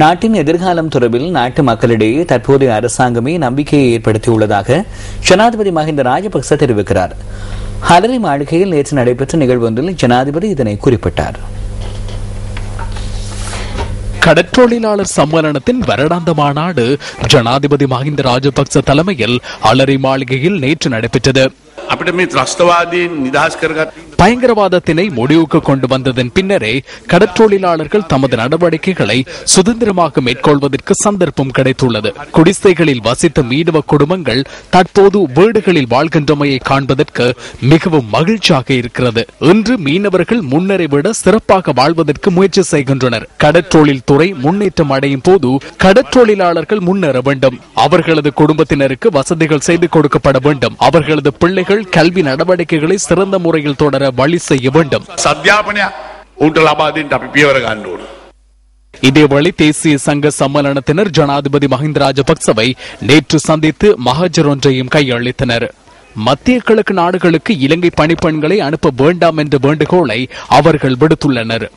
நாட்டின் எதிர்காலம் தொடர்பில் நாட்டு மக்களிடையே தற்போதைய அரசாங்கமே நம்பிக்கையை ஏற்படுத்தியுள்ளதாக ஜனாதிபதி மஹிந்த ராஜபக்ச தெரிவிக்கிறார். ஹலரி மாளிகையில் நேற்று நடைபெற்ற நிகழ்வொன்றில் ஜனாதிபதி இதனை குறிப்பிட்டார். கடற்றொழிலாளர் சம்மேளனத்தின் வருடாந்த மாநாடு ஜனாதிபதி மஹிந்த ராஜபக்ச தலைமையில் ஹலரி மாளிகையில் நேற்று நடைபெற்றது. பயங்கரவாதத்தினை முடிவுக்கு கொண்டு வந்ததன் பின்னரே கடற்றொழிலாளர்கள் தமது நடவடிக்கைகளை சுதந்திரமாக மேற்கொள்வதற்கு சந்தர்ப்பம் கிடைத்துள்ளது. குடிசைகளில் வசித்த மீனவ குடும்பங்கள் தற்போது வீடுகளில் வாழ்கின்றமையை காண்பதற்கு மிகவும் மகிழ்ச்சியாக இருக்கிறது. இன்று மீனவர்கள் முன்னரை விட சிறப்பாக வாழ்வதற்கு முயற்சி செய்கின்றனர். கடற்றொழில் துறை முன்னேற்றம் அடையும் போது கடற்றொழிலாளர்கள் முன்னேற வேண்டும். அவர்களது குடும்பத்தினருக்கு வசதிகள் செய்து கொடுக்கப்பட வேண்டும். அவர்களது பிள்ளைகள் கல்வி நடவடிக்கைகளை சிறந்த முறையில் தொடர வழி செய்ய வேண்டும். இதேவேளை தேசிய சங்க சம்மேளனத்தினர் ஜனாதிபதி மஹிந்த ராஜபக்சவை நேற்று சந்தித்து மகஜர் ஒன்றையும் கையளித்தனர். மத்திய கிழக்கு நாடுகளுக்கு இலங்கை பணிப்பெண்களை அனுப்ப வேண்டாம் என்ற வேண்டுகோளை அவர்கள் விடுத்துள்ளனர்.